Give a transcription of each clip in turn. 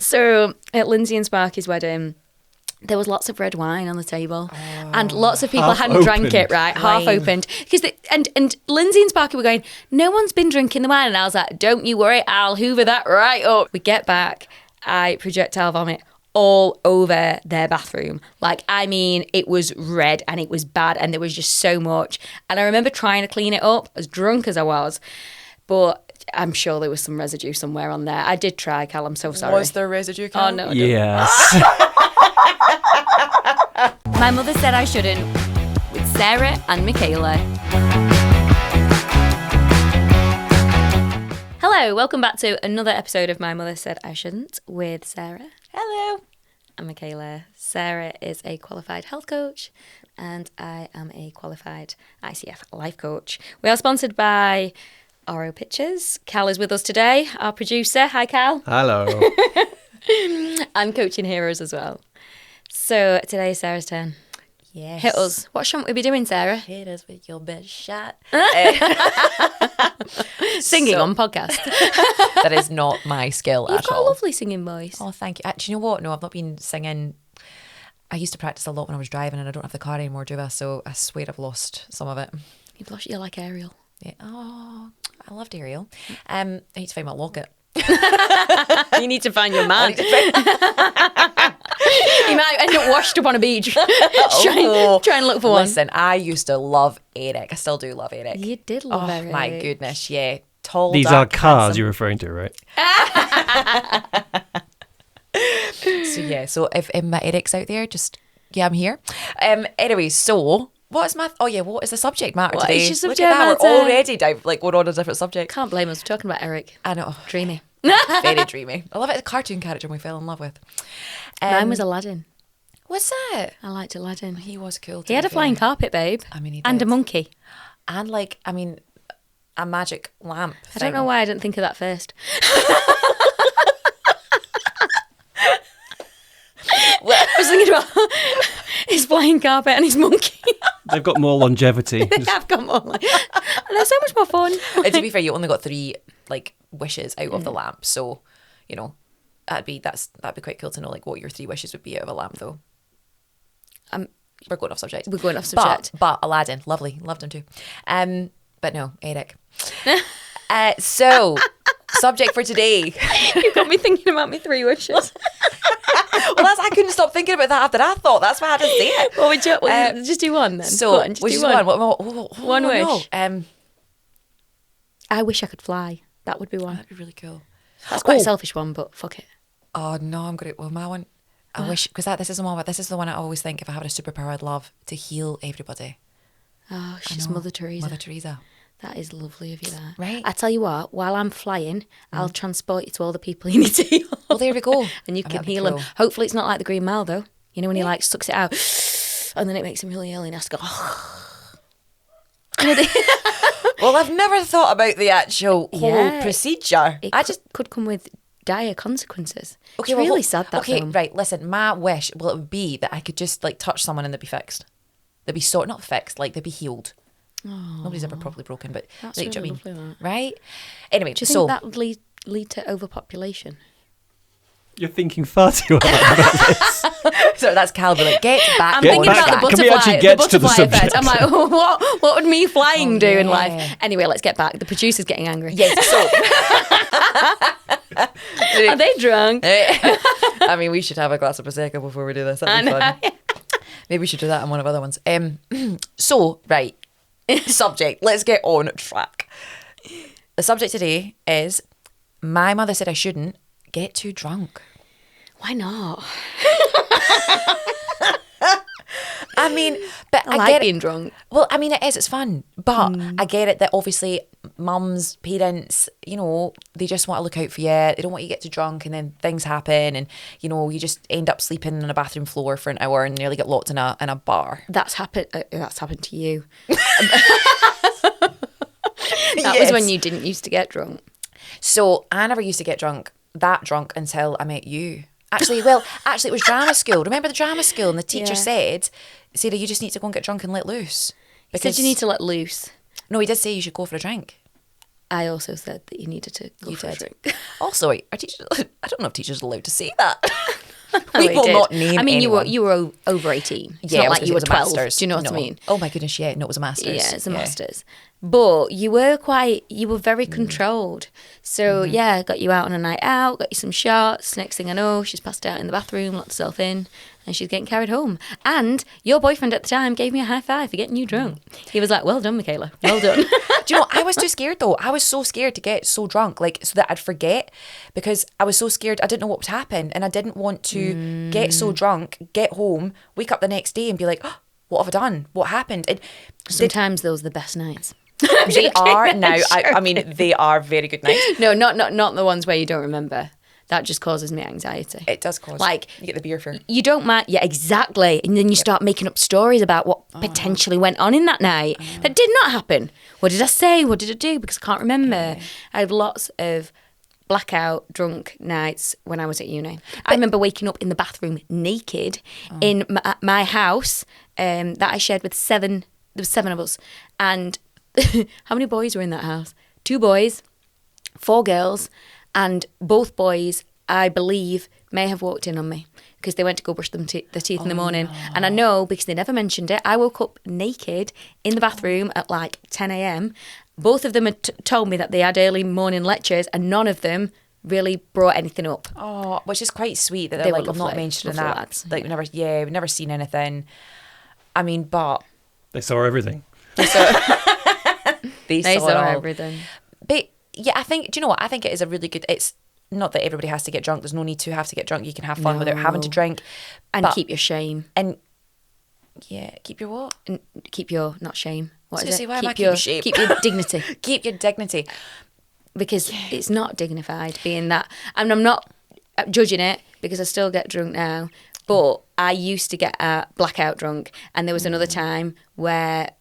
So at Lindsay and Sparky's wedding, there was lots of red wine on the table, and lots of people hadn't drank it, right? Half opened. And Lindsay and Sparky were going, no one's been drinking the wine. And I was like, don't you worry, I'll hoover that right up. We get back, I projectile vomit all over their bathroom. Like, I mean, it was red and it was bad and there was just so much. And I remember trying to clean it up, as drunk as I was, but I'm sure there was some residue somewhere on there. I did try, Cal, I'm so sorry. Was there residue, Cal? Oh, no. Yes. My Mother Said I Shouldn't, with Sarah and Michaela. Hello, welcome back to another episode of My Mother Said I Shouldn't with Sarah. Hello. And Michaela. Sarah is a qualified health coach and I am a qualified ICF life coach. We are sponsored by Oro Pictures. Cal is with us today, our producer. Hi, Cal. Hello. And Coaching Heroes as well. So today is Sarah's turn. Yes. Hit us. What shouldn't we be doing, Sarah? Hit us with your best shot. Singing on podcast. That is not my skill You've at got all. a lovely singing voice. Oh, thank you. Do you know what? No, I've not been singing. I used to practice a lot when I was driving, and I don't have the car anymore, do I? So I swear I've lost some of it. You've lost. You're like Ariel. Yeah. Oh, I loved Ariel. I need to find my locket. You need to find your man. He might end up washed up on a beach. Try and look for one. Listen, I used to love Eric. I still do love Eric. You did love Eric. Oh my goodness, yeah. Tall. These dark, are cars handsome. you're referring to, right? So yeah, so if my Eric's out there, just I'm here. Anyway, so what is the subject matter What today? is your subject Look at that, matter? we're already we're on a different subject. Can't blame us. We're talking about Eric. I know. Dreamy. Very dreamy. I love it. A cartoon character we fell in love with. Mine was Aladdin. What's that? I liked Aladdin. He was cool. He had a flying carpet, babe. I mean, he and a did. monkey. And a magic lamp. I don't know why I didn't think of that first. I was thinking about his flying carpet and his monkey. They've got more longevity. They have got more. And they're so much more fun. To be fair, you only got 3 wishes out of the lamp, so that'd be quite cool to know what your 3 wishes would be out of a lamp, though. We're going off subject. We're going off subject. But Aladdin, lovely, loved him too. But no, Eric. So subject for today. You got me thinking about my 3 wishes. Well, I couldn't stop thinking about that after I thought. That's why I had to say it. What would you just do one then? So Go on, just do one. One wish. No. I wish I could fly. That would be one. That'd be really cool. That's quite a selfish one, but fuck it. Oh no, I'm gonna. Well, my one. I wish because this is the one I always think if I had a superpower, I'd love to heal everybody. Oh, she's Mother Teresa. Mother Teresa. That is lovely of you, that. Right. I tell you what, while I'm flying, I'll transport you to all the people you need to heal. Well, there we go. And you can that'd be heal cool. them. Hopefully it's not like the Green Mile, though. You know, when he sucks it out and then it makes him really ill and he has to go. Well, I've never thought about the actual whole Yeah. procedure. It could come with dire consequences. Okay, It's really sad, that Okay, film. right. Listen, my wish, it would be that I could just touch someone and they'd be fixed. They'd be not fixed, they'd be healed. Nobody's ever properly broken, but That's do you know really what I mean? lovely, that. Right? Anyway, Do you think that would lead to overpopulation? You're thinking far too hard about this. so that's Calvin. Get back. I'm Get thinking back. about the Can we butterfly, actually get to the effect. subject? I'm like, what would me flying do in yeah. life? Anyway, let's get back. The producer's getting angry. Yes. So. Are they drunk? I mean, we should have a glass of prosecco before we do this. That'd be fun. Maybe we should do that on one of the other ones. So right, subject. Let's get on track. The subject today is my mother said I shouldn't get too drunk. Why not? I mean, but I I like get being it. drunk. Well, I mean, it is. It's fun, but I get it that obviously mums, parents, they just want to look out for you. They don't want you to get too drunk, and then things happen, and you just end up sleeping on a bathroom floor for an hour and nearly get locked in a bar. That's happened. That's happened to you. That was when you didn't used to get drunk. So I never used to get that drunk until I met you. Actually, it was drama school. Remember the drama school? And the teacher said, Sarah, you just need to go and get drunk and let loose. He said you need to let loose. No, he did say you should go for a drink. I also said that you needed to go for a drink. Also, are teachers, I don't know if teachers are allowed to say that. We will did. not name I mean, anyone. you were over 18. It's Yeah, not like you were 12. Masters. Do you know what I mean? Oh my goodness, yeah. No, it was a master's. Yeah, it's a master's. But you were very controlled. So yeah, got you out on a night out, got you some shots. Next thing I know, she's passed out in the bathroom, locked herself in, and she's getting carried home. And your boyfriend at the time gave me a high five for getting you drunk. He was like, "Well done, Michaela. Well done." Do you know, I was too scared though. I was so scared to get so drunk, like so that I'd forget, because I was so scared. I didn't know what would happen, and I didn't want to get so drunk, get home, wake up the next day, and be like, oh, "What have I done? What happened?" And sometimes those are the best nights. They are now. I mean, they are very good nights. No, not the ones where you don't remember. That just causes me anxiety. It does cause. Like, you get the beer fear. You don't mind. Yeah, exactly. And then you start making up stories about what potentially went on in that night that did not happen. What did I say? What did I do? Because I can't remember. Okay. I have lots of blackout drunk nights when I was at uni. I remember waking up in the bathroom naked in my house that I shared with seven. There was 7 of us, and how many boys were in that house? 2 boys, 4 girls, and both boys, I believe, may have walked in on me because they went to go brush their teeth in the morning. No. And I know, because they never mentioned it, I woke up naked in the bathroom at like 10 a.m. Both of them had told me that they had early morning lectures, and none of them really brought anything up. Oh, which is quite sweet that they're like, I'm not mentioning that. Lads. Like, we've never seen anything. I mean, but... They saw everything. They saw everything. But yeah, I think, do you know what? I think it is a really good, it's not that everybody has to get drunk. There's no need to have to get drunk. You can have fun without having to drink. And keep your shame. And yeah, keep your what? And keep your, not shame. What is it? Why am I keeping shame? Keep your dignity. Keep your dignity. Because it's not dignified being that. And I'm not judging it because I still get drunk now. But I used to get blackout drunk. And there was another time where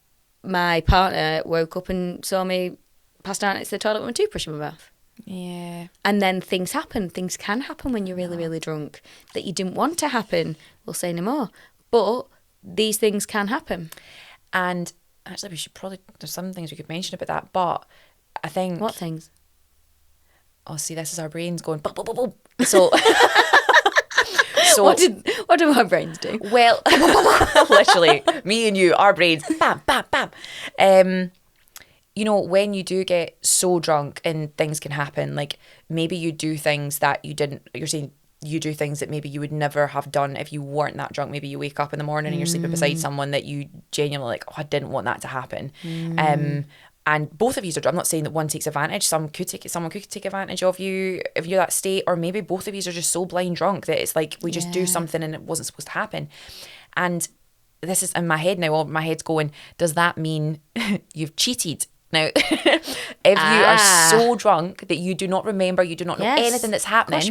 my partner woke up and saw me passed out next to the toilet with a toothbrush in my mouth. Yeah. And then things happen. Things can happen when you're really, really drunk that you didn't want to happen. We'll say no more. But these things can happen. And actually, we should probably, there's some things we could mention about that. But I think... What things? Oh, see, this is our brains going... Boop, boop, boop, boop. So... So, what do our brains do? Well, literally, me and you, our brains, bam, bam, bam. You know, when you do get so drunk and things can happen, like maybe you do things that you're saying you do things that maybe you would never have done if you weren't that drunk. Maybe you wake up in the morning and you're sleeping beside someone that you genuinely like, oh, I didn't want that to happen. And both of you are, I'm not saying that one takes advantage. Someone could take advantage of you if you're that state, or maybe both of you are just so blind drunk that it's like we just do something and it wasn't supposed to happen. And this is in my head now. My head's going, does that mean you've cheated? Now, if you are so drunk that you do not remember, you do not know anything that's happening,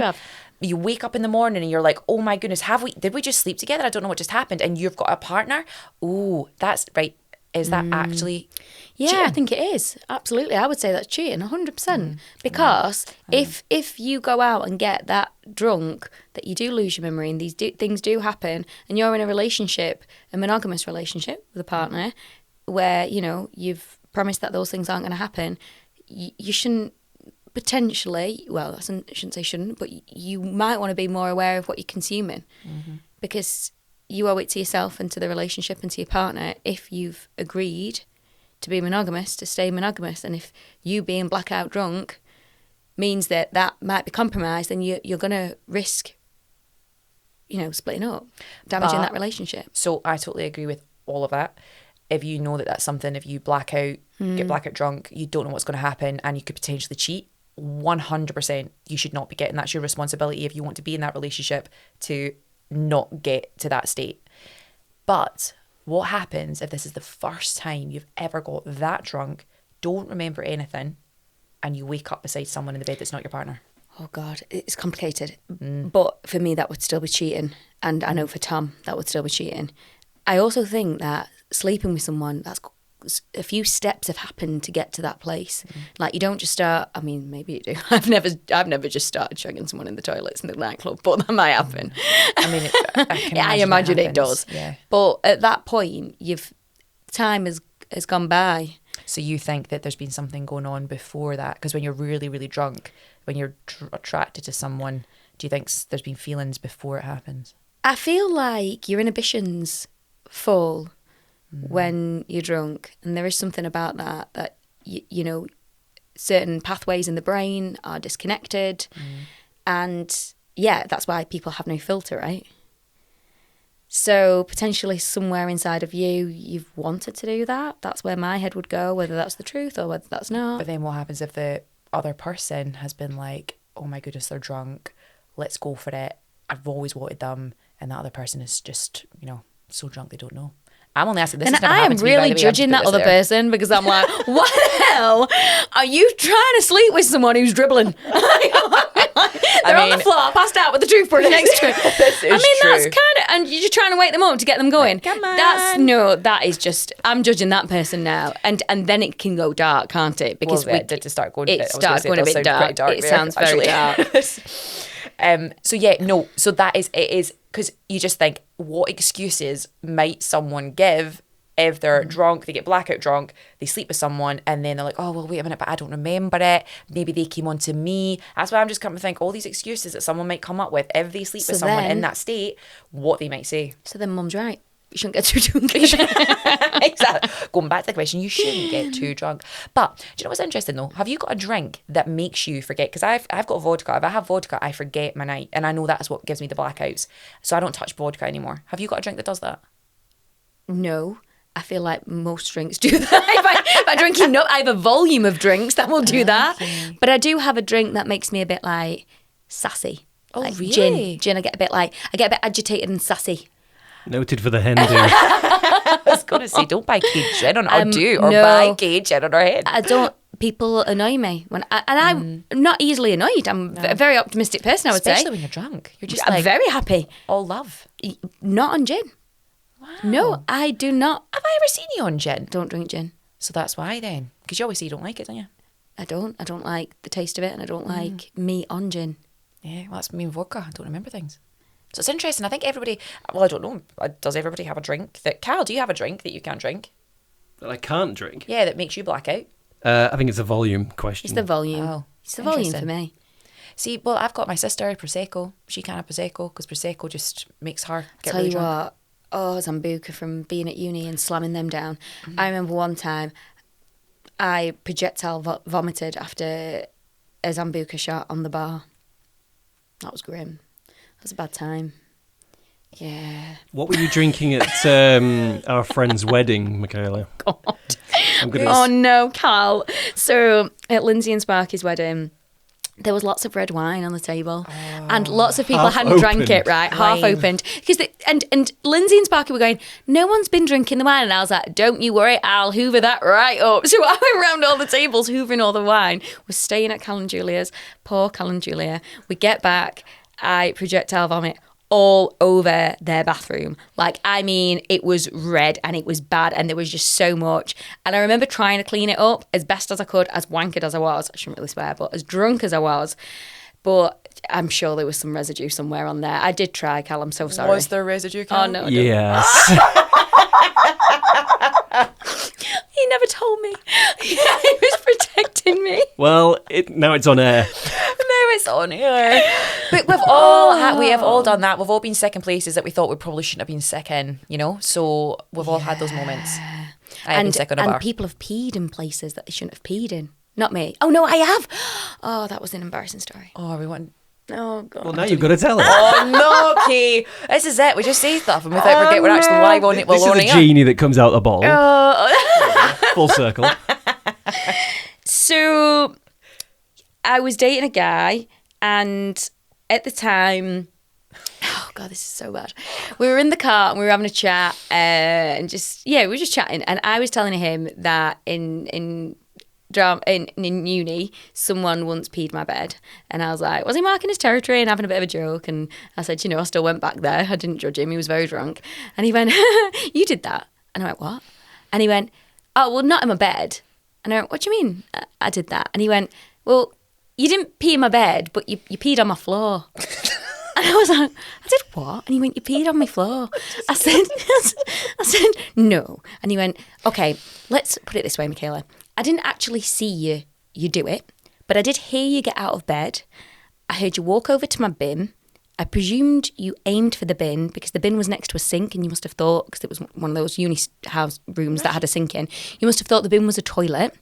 you wake up in the morning and you're like, oh my goodness, did we just sleep together? I don't know what just happened. And you've got a partner. Oh, that's right. Is that actually cheating? I think it is. Absolutely. I would say that's cheating, 100%. Because if you go out and get that drunk, that you do lose your memory and these things do happen, and you're in a relationship, a monogamous relationship with a partner, where, you know, you've promised that those things aren't going to happen, you shouldn't potentially, well, I shouldn't say shouldn't, but you might want to be more aware of what you're consuming. Because you owe it to yourself and to the relationship and to your partner if you've agreed to be monogamous, to stay monogamous. And if you being blackout drunk means that might be compromised, then you're going to risk, you know, splitting up, damaging that relationship. So I totally agree with all of that. If you know that that's something, if you black out, get blackout drunk, you don't know what's going to happen and you could potentially cheat, 100% you should not be getting. That's your responsibility if you want to be in that relationship to not get to that state. But what happens if this is the first time you've ever got that drunk, don't remember anything, and you wake up beside someone in the bed that's not your partner? Oh God, it's complicated. But for me, that would still be cheating. And I know for Tom, that would still be cheating. I also think that sleeping with someone, that's a few steps have happened to get to that place. Like, you don't just start, I mean, maybe you do. I've never just started shagging someone in the toilets in the nightclub, but that might happen. I mean, I imagine it does. Yeah. But at that point, time has gone by. So you think that there's been something going on before that? Because when you're really, really drunk, when you're attracted to someone, do you think there's been feelings before it happens? I feel like your inhibitions fall when you're drunk, and there is something about that you know, certain pathways in the brain are disconnected, and yeah, that's why people have no filter, right? So potentially somewhere inside of you, you've wanted to do that. That's where my head would go, whether that's the truth or whether that's not. But then what happens if the other person has been like, oh my goodness, they're drunk, let's go for it, I've always wanted them, and that other person is just, you know, so drunk they don't know? I'm only asking this. And I am really judging that other person, because I'm like, what the hell are you trying to sleep with someone who's dribbling? They're on the floor, passed out with the toothbrush next to it. This is true. That's kind of, and you're just trying to wake them up to get them going. Come on. That is just, I'm judging that person now. And then it can go dark, can't it? Because it did start going it starts going a bit dark. It sounds very dark. So yeah, no. So it is because you just think, what excuses might someone give if they're drunk, they get blackout drunk, they sleep with someone, and then they're like, oh, well, wait a minute, but I don't remember it. Maybe they came on to me. That's why I'm just coming to think all these excuses that someone might come up with if they sleep with someone in that state, what they might say. So then mum's right. You shouldn't get too drunk. Exactly. Going back to the question, you shouldn't get too drunk. But do you know what's interesting though? Have you got a drink that makes you forget? Because I've got vodka. If I have vodka, I forget my night. And I know that's what gives me the blackouts. So I don't touch vodka anymore. Have you got a drink that does that? No. I feel like most drinks do that. if I drink enough, I have a volume of drinks that will do that. Okay. But I do have a drink that makes me a bit like sassy. Oh, like really? Gin. I get a bit agitated and sassy. Noted for the hen do. I was going to say, don't buy Kate gin on our buy Kate gin on our head. I don't. People annoy me I'm not easily annoyed. I'm a very optimistic person, I would say. Especially when you're drunk. You're just I'm very happy. All love. Not on gin. Wow. No, I do not. Have I ever seen you on gin? Don't drink gin. So that's why then. Because you always say you don't like it, don't you? I don't like the taste of it, and I don't like me on gin. Yeah, well, that's me and vodka. I don't remember things. So it's interesting. I think everybody, well, I don't know. Does everybody have a drink that, Carl, do you have a drink that you can't drink? That I can't drink? Yeah, that makes you black out. I think it's a volume question. It's the volume. Oh, it's the volume for me. See, well, I've got my sister, Prosecco. She can't have Prosecco because Prosecco just makes her get really drunk. Tell you what, Zambuca from being at uni and slamming them down. I remember one time I projectile vomited after a Zambuca shot on the bar. That was grim. That was a bad time. Yeah. What were you drinking at our friend's wedding, Michaela? God. Oh no, Carl. So at Lindsay and Sparky's wedding, there was lots of red wine on the table, and lots of people hadn't drank it, right? Half opened. Because and Lindsay and Sparky were going, no one's been drinking the wine, and I was like, don't you worry, I'll hoover that right up. So I went around all the tables hoovering all the wine. We're staying at Cal and Julia's. Poor Cal and Julia. We get back, I projectile vomit all over their bathroom. Like, I mean, it was red and it was bad, and there was just so much. And I remember trying to clean it up as best as I could, as wankered as I was. I shouldn't really swear, but as drunk as I was. But I'm sure there was some residue somewhere on there. I did try, Cal. I'm so sorry. Was there residue, Cal? Oh, no. Yes. He never told me. He was protecting me. Well, now it's on air. It's on here. But we have all done that. We've all been sick in places that we thought we probably shouldn't have been sick in, you know? So we've all had those moments. I have been sick on a bar. And people have peed in places that they shouldn't have peed in. Not me. Oh, no, I have. Oh, that was an embarrassing story. Oh, we want... Oh, God. Well, now you've got to tell it. Oh, no, okay. This is it. We just say stuff and we forget we're actually live on it. This is the genie that comes out the bottle. Full circle. So I was dating a guy, and at the time, oh God, this is so bad. We were in the car and we were having a chat, and we were just chatting. And I was telling him that in uni, someone once peed my bed, and I was like, was he marking his territory and having a bit of a joke? And I said, I still went back there. I didn't judge him. He was very drunk, and he went, you did that? And I went, what? And he went, oh, well, not in my bed. And I went, what do you mean I did that? And he went, well, you didn't pee in my bed, but you peed on my floor. And I was like, I did what? And he went, you peed on my floor. I said, no. And he went, okay, let's put it this way, Michaela. I didn't actually see you do it, but I did hear you get out of bed. I heard you walk over to my bin. I presumed you aimed for the bin because the bin was next to a sink, and you must have thought, because it was one of those uni house rooms that had a sink in, you must have thought the bin was a toilet.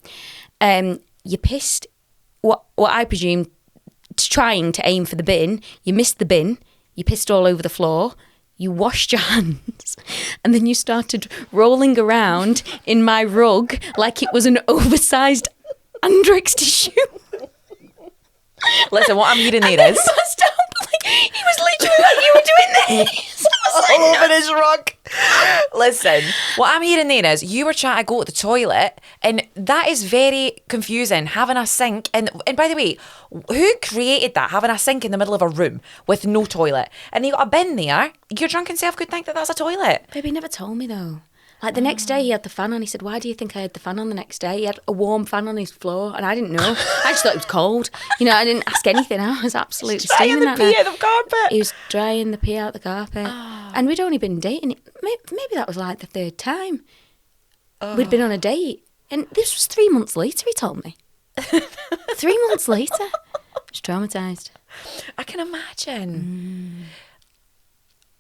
You pissed what I presumed, trying to aim for the bin. You missed the bin. You pissed all over the floor. You washed your hands, and then you started rolling around in my rug like it was an oversized Andrex tissue. Listen, what I'm hearing there is... He was literally like, you were doing this. all over his rug. Listen, what I'm hearing there is you were trying to go to the toilet, and that is very confusing, having a sink. And by the way, who created that, having a sink in the middle of a room with no toilet? And you got a bin there, your drunken self could think that that's a toilet. Baby never told me though. Like the next day he had the fan on. He said, why do you think I had the fan on the next day? He had a warm fan on his floor, and I didn't know. I just thought it was cold. You know, I didn't ask anything. I was absolutely steaming that night. Drying the pee out the carpet. He was drying the pee out the carpet. Oh. And we'd only been dating. Maybe that was like the third time. Oh. We'd been on a date. And this was 3 months later, he told me. 3 months later. I was traumatised. I can imagine.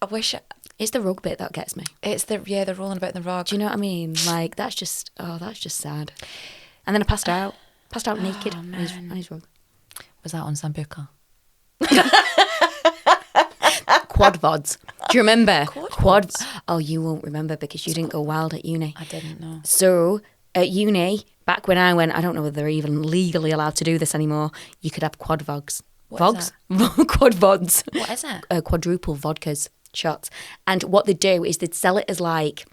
I wish... It's the rug bit that gets me. It's the rolling about in the rug. Do you know what I mean? Like, that's just sad. And then I passed out naked on his rug. Was that on Sambuca? Quad vods. Do you remember? Quad vods? Oh, you won't remember because you didn't go wild at uni. I didn't know. So, at uni, back when I went, I don't know whether they're even legally allowed to do this anymore, you could have quad vogs. Vogs? Quad vods. What is it? Quadruple vodkas. Shots. And what they'd do is they'd sell it as like,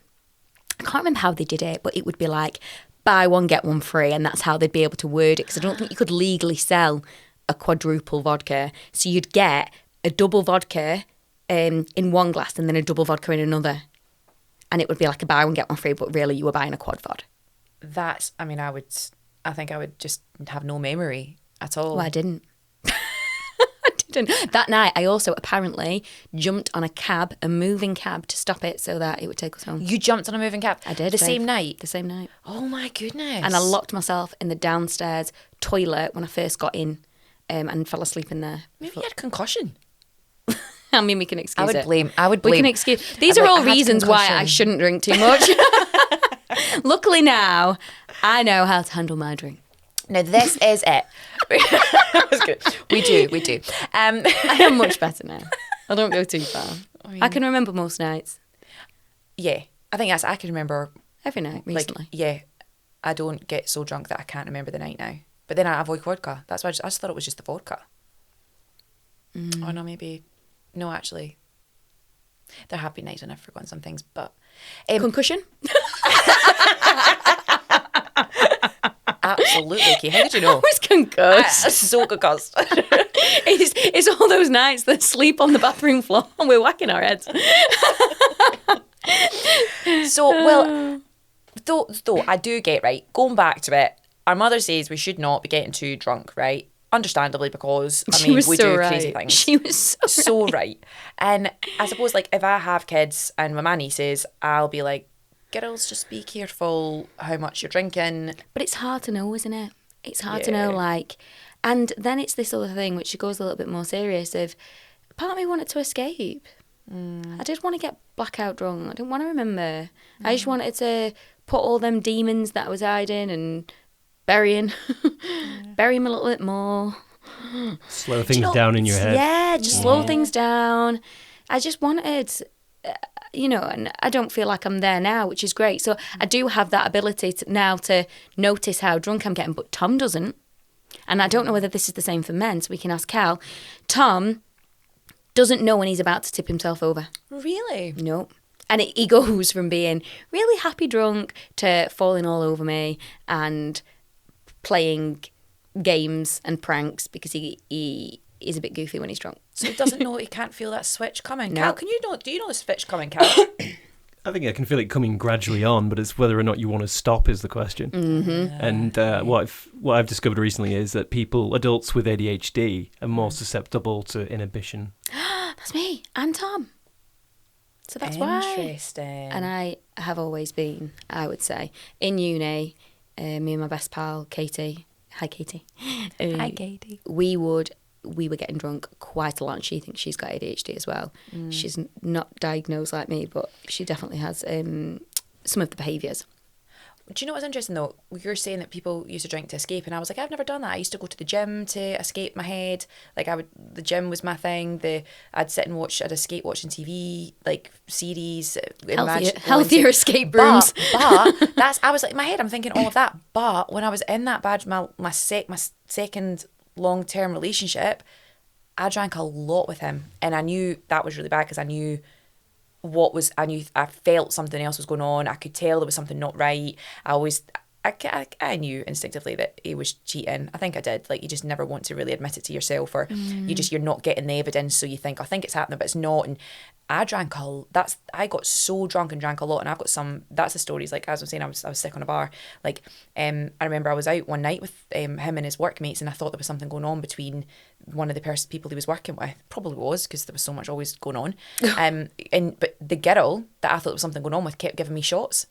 I can't remember how they did it, but it would be like buy one get one free, and that's how they'd be able to word it, because I don't think you could legally sell a quadruple vodka. So you'd get a double vodka in one glass and then a double vodka in another, and it would be like a buy one get one free, but really you were buying a quad vod. I think I would just have no memory at all. Well, I didn't. That night, I also apparently jumped on a moving cab to stop it so that it would take us home. You jumped on a moving cab? I did. The same night? The same night. Oh my goodness. And I locked myself in the downstairs toilet when I first got in and fell asleep in there. Maybe you had concussion. I mean, we can excuse it. I would blame. We can excuse. These are all reasons why I shouldn't drink too much. Luckily now, I know how to handle my drink. Now, this is it. That was good. We do. I am much better now. I don't go too far. I can remember most nights. Yeah. I think I can remember... Every night, recently. I don't get so drunk that I can't remember the night now. But then I avoid vodka. That's why I just thought it was just the vodka. Oh, no, maybe... No, actually. There have been nights when I've forgotten some things, but... Concussion? Absolutely, Kate. How did you know? I was concussed. So concussed. It's all those nights that sleep on the bathroom floor and we're whacking our heads. So, well, though I do get, right, going back to it, our mother says we should not be getting too drunk, right? Understandably, because, we do crazy things. She was so right. And I suppose, like, if I have kids and my nanny says, I'll be like, girls, just be careful how much you're drinking. But it's hard to know, isn't it? It's hard to know, like... And then it's this other thing, which goes a little bit more serious, of part of me wanted to escape. I did want to get blackout drunk. I didn't want to remember. I just wanted to put all them demons that I was hiding and bury them a little bit more. Slow things down in your head. Yeah, just slow things down. I just wanted... and I don't feel like I'm there now, which is great. So I do have that ability now to notice how drunk I'm getting, but Tom doesn't. And I don't know whether this is the same for men, so we can ask Cal. Tom doesn't know when he's about to tip himself over. Really? No. And he goes from being really happy drunk to falling all over me and playing games and pranks because he is a bit goofy when he's drunk. So he doesn't know he can't feel that switch coming. No. Cal, do you know the switch coming, Cal? I think I can feel it coming gradually on, but it's whether or not you want to stop is the question. And what I've discovered recently is that adults with ADHD are more susceptible to inhibition. That's me and Tom. So that's why. Interesting. And I have always been, I would say, in uni, me and my best pal, Katie. Hi, Katie. Hi, Katie. We were getting drunk quite a lot, and she thinks she's got ADHD as well. She's not diagnosed like me, but she definitely has some of the behaviours. Do you know what's interesting though? You're saying that people used to drink to escape, and I was like, I've never done that. I used to go to the gym to escape my head. Like the gym was my thing. I'd sit and I'd escape watching TV, like series. Healthier escape rooms. But I was like, in my head, I'm thinking all of that. But when I was in that my second long-term relationship, I drank a lot with him, and I knew that was really bad because I knew I felt something else was going on. I could tell there was something not right. I knew instinctively that he was cheating. I think I did. Like, you just never want to really admit it to yourself, or you're not getting the evidence, so you think, I think it's happening, but it's not. And I got so drunk and drank a lot, and I've got that's the stories. Like, as I'm saying, I was sick on a bar. Like, I remember I was out one night with him and his workmates, and I thought there was something going on between one of the people he was working with. Probably was, because there was so much always going on. But the girl that I thought there was something going on with kept giving me shots.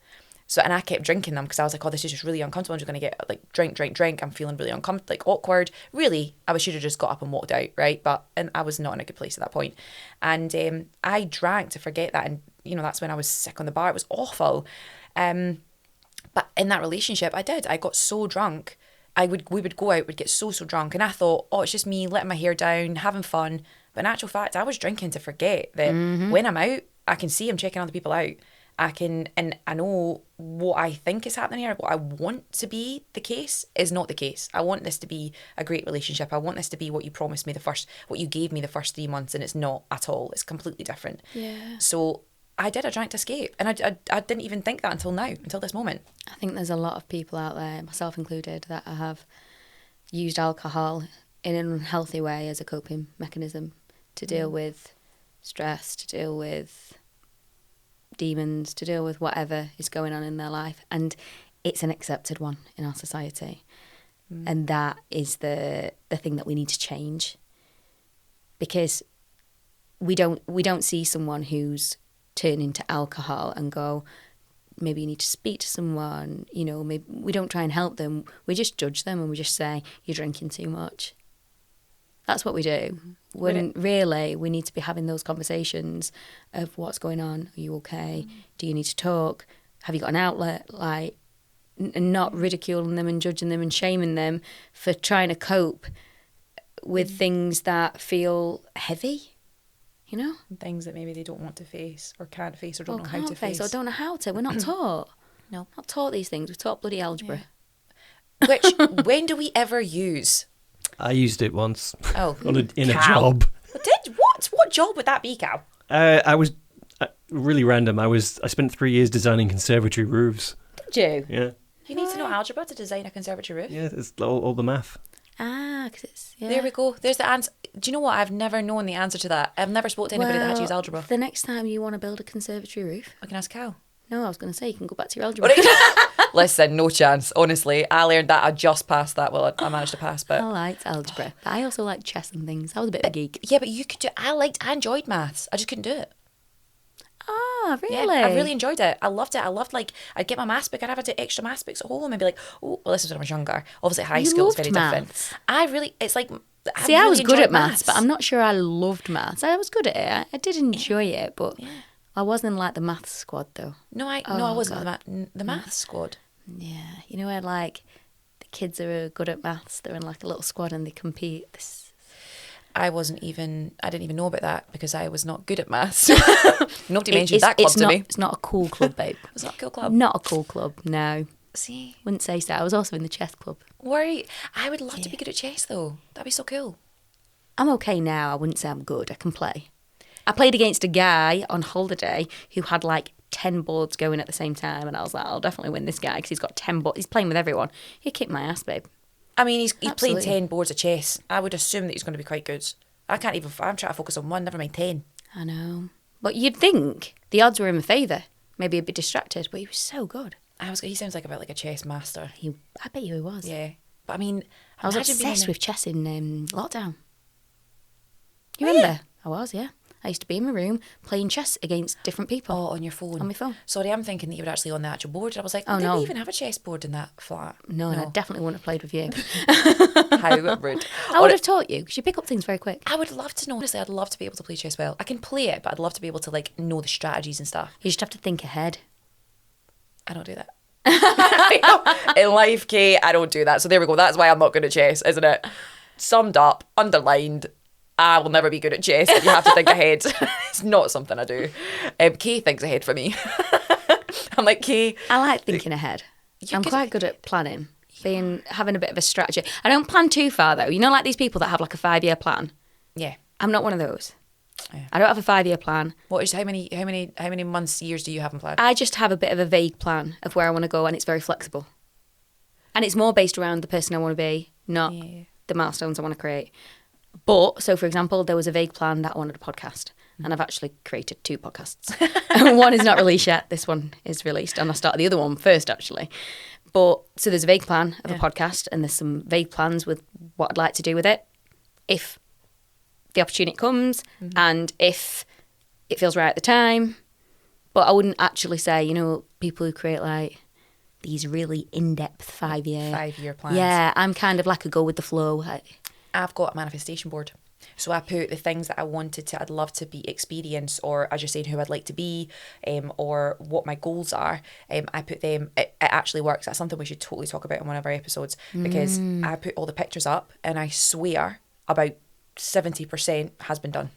So, and I kept drinking them because I was like, oh, this is just really uncomfortable. I'm just going to get like drink. I'm feeling really uncomfortable, like awkward. Really, I should have just got up and walked out, right? And I was not in a good place at that point. And I drank to forget that. And, that's when I was sick on the bar. It was awful. But in that relationship, I got so drunk. We would go out, we'd get so drunk. And I thought, oh, it's just me letting my hair down, having fun. But in actual fact, I was drinking to forget that when I'm out, I can see I'm checking other people out. And I know what I think is happening here, what I want to be the case is not the case. I want this to be a great relationship. I want this to be what you promised me what you gave me the first 3 months, and it's not at all. It's completely different. Yeah. So I drank to escape, and I didn't even think that until this moment. I think there's a lot of people out there, myself included, that have used alcohol in an unhealthy way as a coping mechanism to deal with stress, to deal with demons, to deal with whatever is going on in their life, and it's an accepted one in our society, and that is the thing that we need to change, because we don't see someone who's turning to alcohol and go, maybe you need to speak to someone, maybe we don't try and help them. We just judge them and we just say, you're drinking too much. That's what we do. When really we need to be having those conversations of what's going on. Are you okay? Do you need to talk? Have you got an outlet? Like, and not ridiculing them and judging them and shaming them for trying to cope with things that feel heavy, Things that maybe they don't want to face or can't face or don't know how to face. Or don't know how to. We're not taught. No. Not taught these things. We're taught bloody algebra. Yeah. Which, when do we ever use? I used it once. Oh, in a job. What job would that be, Cal? I was really random. I spent 3 years designing conservatory roofs. Did you? Yeah. You need to know algebra to design a conservatory roof. Yeah, it's all the math. Because it's There we go. There's the answer. Do you know what? I've never known the answer to that. I've never spoken to anybody that had to use algebra. The next time you want to build a conservatory roof, I can ask Cal. No, I was going to say you can go back to your algebra. Listen, no chance. Honestly, I learned that. I just passed that. Well, I managed to pass, but I liked algebra. But I also liked chess and things. I was a bit of a geek. Yeah, but you could do. I enjoyed maths. I just couldn't do it. Ah, really? Yeah, I really enjoyed it. I loved it. I'd get my maths book. I'd have to do extra maths books at home and be like, oh, well, this was when I was younger. Obviously, high school was very different. It's like. I was good at maths, but I'm not sure I loved maths. I was good at it. I did enjoy it, but I wasn't in like the maths squad though. No, I wasn't the maths squad. Yeah, where like the kids are good at maths. They're in like a little squad and they compete. I didn't even know about that because I was not good at maths. Nobody mentioned that club to me. It's not a cool club, babe. It's not a cool club. Not a cool club, no. See? Wouldn't say so. I was also in the chess club. I would love to be good at chess though. That'd be so cool. I'm okay now. I wouldn't say I'm good. I can play. I played against a guy on holiday who had like 10 boards going at the same time, and I was like, I'll definitely win this guy because he's got 10 boards. He's playing with everyone. He kicked my ass, babe. I mean, he's playing 10 boards of chess. I would assume that he's going to be quite good. I'm trying to focus on one, never mind 10. I know. But you'd think the odds were in my favour. maybe he'd be distracted, but he was so good. He sounds like a chess master. I bet you he was. Yeah. But I mean, I was imagine being obsessed in with chess in lockdown. You remember? I was, yeah. I used to be in my room playing chess against different people. Oh, on your phone? On my phone. Sorry, I'm thinking that you were actually on the actual board. I was like, did we even have a chess board in that flat? No, and I definitely wouldn't have played with you. How rude. I would have taught you, because you pick up things very quick. I would love to know. Honestly, I'd love to be able to play chess well. I can play it, but I'd love to be able to like know the strategies and stuff. You just have to think ahead. I don't do that. In life, Kate, I don't do that. So there we go. That's why I'm not good at chess, isn't it? Summed up, underlined. I will never be good at chess. You have to think ahead. It's not something I do. Kay thinks ahead for me. I'm like, Kay. I like thinking ahead. I'm quite good at planning, having a bit of a strategy. I don't plan too far though. You know, like these people that have like a 5-year plan. Yeah. I'm not one of those. Yeah. I don't have a 5-year plan. How many months, years do you have in plan? I just have a bit of a vague plan of where I want to go, and it's very flexible. And it's more based around the person I want to be, not the milestones I want to create. But, so for example, there was a vague plan that I wanted a podcast, and I've actually created 2 podcasts. One is not released yet. This one is released, and I started the other one first, actually. But, so there's a vague plan of a podcast, and there's some vague plans with what I'd like to do with it, if the opportunity comes, and if it feels right at the time. But I wouldn't actually say, you know, people who create like these really in-depth 5-year plans. Yeah, I'm kind of like a go with the flow. I've got a manifestation board. So I put the things that I'd love to be experience, or as you're saying, who I'd like to be, or what my goals are. I put them, it actually works. That's something we should totally talk about in one of our episodes, because I put all the pictures up, and I swear about 70% has been done.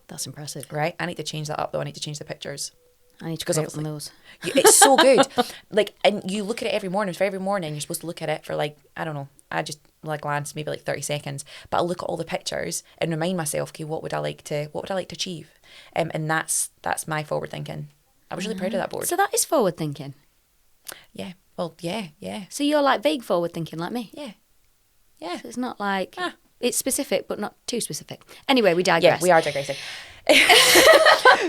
That's impressive. Right? I need to change that up though. I need to change the pictures. I need to create one of those. It's so good. Like, and you look at it every morning. For every morning, you're supposed to look at it for like, I don't know, I just like glance maybe like 30 seconds. But I'll look at all the pictures and remind myself, okay, what would I like to achieve? And that's my forward thinking. I was really proud of that board. So that is forward thinking. Yeah. Well, yeah. So you're like vague forward thinking like me. Yeah. So it's not like it's specific, but not too specific. Anyway, we digress. Yeah, we are digressing.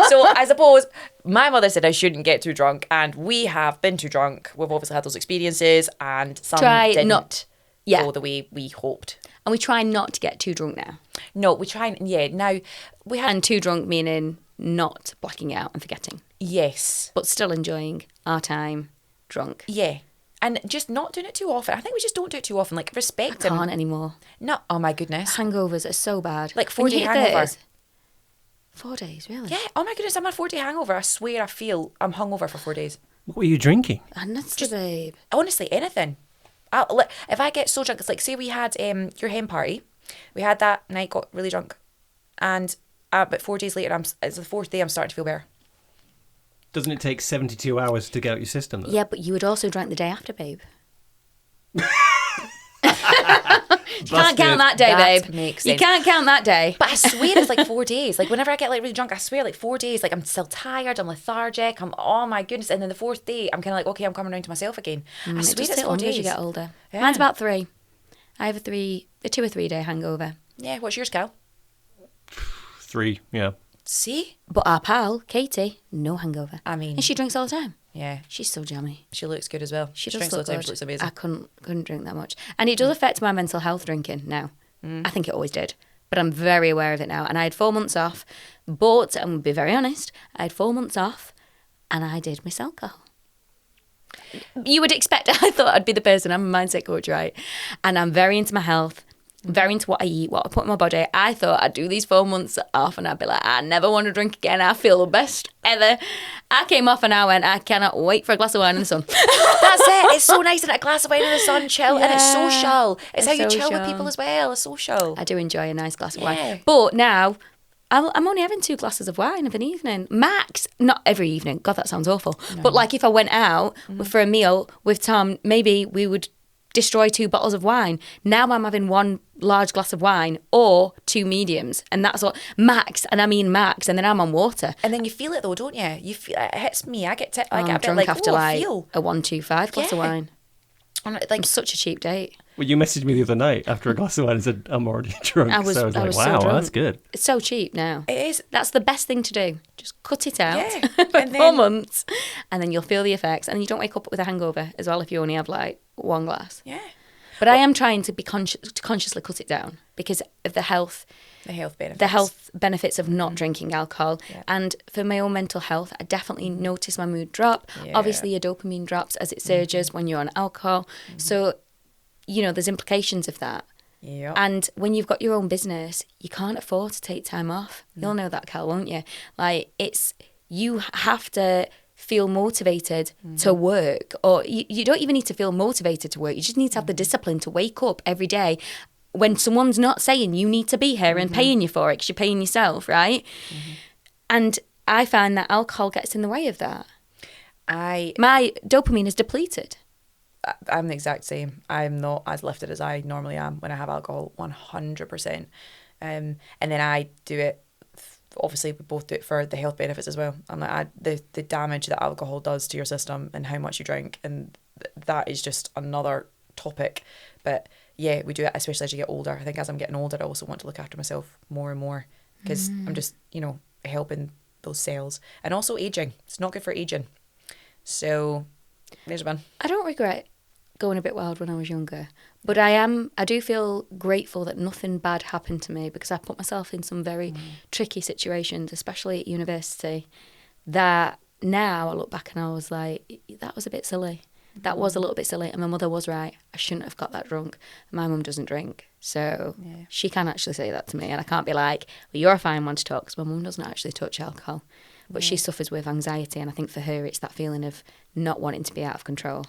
So I suppose my mother said I shouldn't get too drunk, and we have been too drunk. We've obviously had those experiences, and some didn't go the way we hoped. And we try not to get too drunk now. No, we try. Now we had. And too drunk meaning not blacking out and forgetting. Yes, but still enjoying our time drunk. Yeah. And just not doing it too often. I think we just don't do it too often. Like, respect I can't anymore. No, oh my goodness. Hangovers are so bad. Like 4-day hangover. 4 days, really? Yeah. Oh my goodness, I'm on a 4-day hangover. I swear I feel I'm hungover for 4 days. What were you drinking? And that's just, babe. Honestly, anything. If I get so drunk, it's like, say we had your hen party. We had that night, got really drunk. And but 4 days later, it's the 4th day, I'm starting to feel better. Doesn't it take 72 hours to get out your system, though? Yeah, but you would also drink the day after, babe. You can't count that day, babe. Makes sense. You can't count that day. But I swear it's like 4 days. Like, whenever I get like really drunk, I swear like 4 days, like I'm still tired, I'm lethargic, oh my goodness. And then the 4th day, I'm kind of like, okay, I'm coming around to myself again. I swear it's 4 days. As you get older. Yeah. Mine's about 3. I have a 2 or 3 day hangover. Yeah, what's yours, Cal? 3, yeah. See? But our pal, Katie, no hangover. I mean... And she drinks all the time. Yeah. She's so jammy. She looks good as well. She drinks does all look the time. good. She looks amazing. I couldn't drink that much. And it does affect my mental health drinking now. I think it always did. But I'm very aware of it now. And I had 4 months off. But, I'm going to be very honest, I had 4 months off and I did miss alcohol. You would expect, I thought I'd be the person, I'm a mindset coach, right? And I'm very into my health. Very into what I eat, what I put in my body. I thought I'd do these 4 months off and I'd be like, I never want to drink again. I feel the best ever. I came off and I went, I cannot wait for a glass of wine in the sun. That's it. It's so nice in a glass of wine in the sun, chill. Yeah. And it's social. It's how you chill with people as well. It's social. I do enjoy a nice glass of wine. But now, I'm only having 2 glasses of wine of an evening. Max. Not every evening. God, that sounds awful. No. But like if I went out for a meal with Tom, maybe we would destroy 2 bottles of wine. Now I'm having 1 large glass of wine or 2 mediums, and that's what max. And I mean max, and then I'm on water. And then you feel it though, don't you? You feel it hits me. I get a bit drunk like after I feel a 125 glass of wine. Like such a cheap date. Well, you messaged me the other night after a glass of wine and said, I'm already drunk. I was like, so wow, drunk. that's good. It's so cheap now. It is. That's the best thing to do. Just cut it out Yeah. for And 4 then- months, and then you'll feel the effects. And you don't wake up with a hangover as well if you only have like one glass. Yeah. But I am trying to consciously cut it down because of the health benefits of not drinking alcohol. Yeah. And for my own mental health, I definitely notice my mood drop. Yeah. Obviously, your dopamine drops as it surges when you're on alcohol. So, you know, there's implications of that. Yeah. And when you've got your own business, you can't afford to take time off. You'll know that, Cal, won't you? Like, you have to feel motivated to work, or you don't even need to feel motivated to work. You just need to have the discipline to wake up every day when someone's not saying you need to be here and paying you for it because you're paying yourself, right? And I find that alcohol gets in the way of that. My dopamine is depleted. I'm the exact same. I'm not as lifted as I normally am when I have alcohol, 100%. And then I do it, obviously we both do it for the health benefits as well. And like the damage that alcohol does to your system and how much you drink, and that is just another topic. But yeah, we do it, especially as you get older. I think as I'm getting older, I also want to look after myself more and more because I'm just, helping those cells. And also aging. It's not good for aging. So there's one. I don't regret going a bit wild when I was younger, but I do feel grateful that nothing bad happened to me because I put myself in some very tricky situations, especially at university, that now I look back and I was like, that was a bit silly. That was a little bit silly, and my mother was right. I shouldn't have got that drunk. My mum doesn't drink, so she can actually say that to me, and I can't be like, well, you're a fine one to talk, because my mum doesn't actually touch alcohol. But she suffers with anxiety, and I think for her it's that feeling of not wanting to be out of control.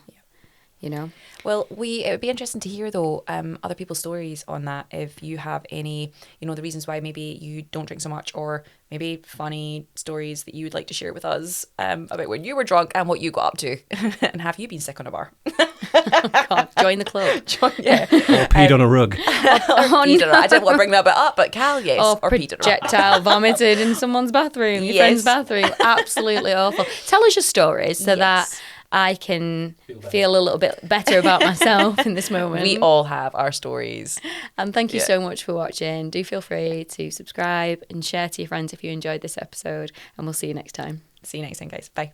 Well, it would be interesting to hear though other people's stories on that. If you have any, the reasons why maybe you don't drink so much, or maybe funny stories that you would like to share with us about when you were drunk and what you got up to, and have you been sick on a bar? God, join the club. Yeah. Or peed on a rug. I didn't want to bring that bit up, but Cal, yes. Or peed on a rug. Projectile vomited in someone's bathroom, your friend's bathroom. Absolutely awful. Tell us your stories so that I can feel a little bit better about myself in this moment. We all have our stories. And thank you so much for watching. Do feel free to subscribe and share to your friends if you enjoyed this episode. And we'll see you next time. See you next time, guys. Bye.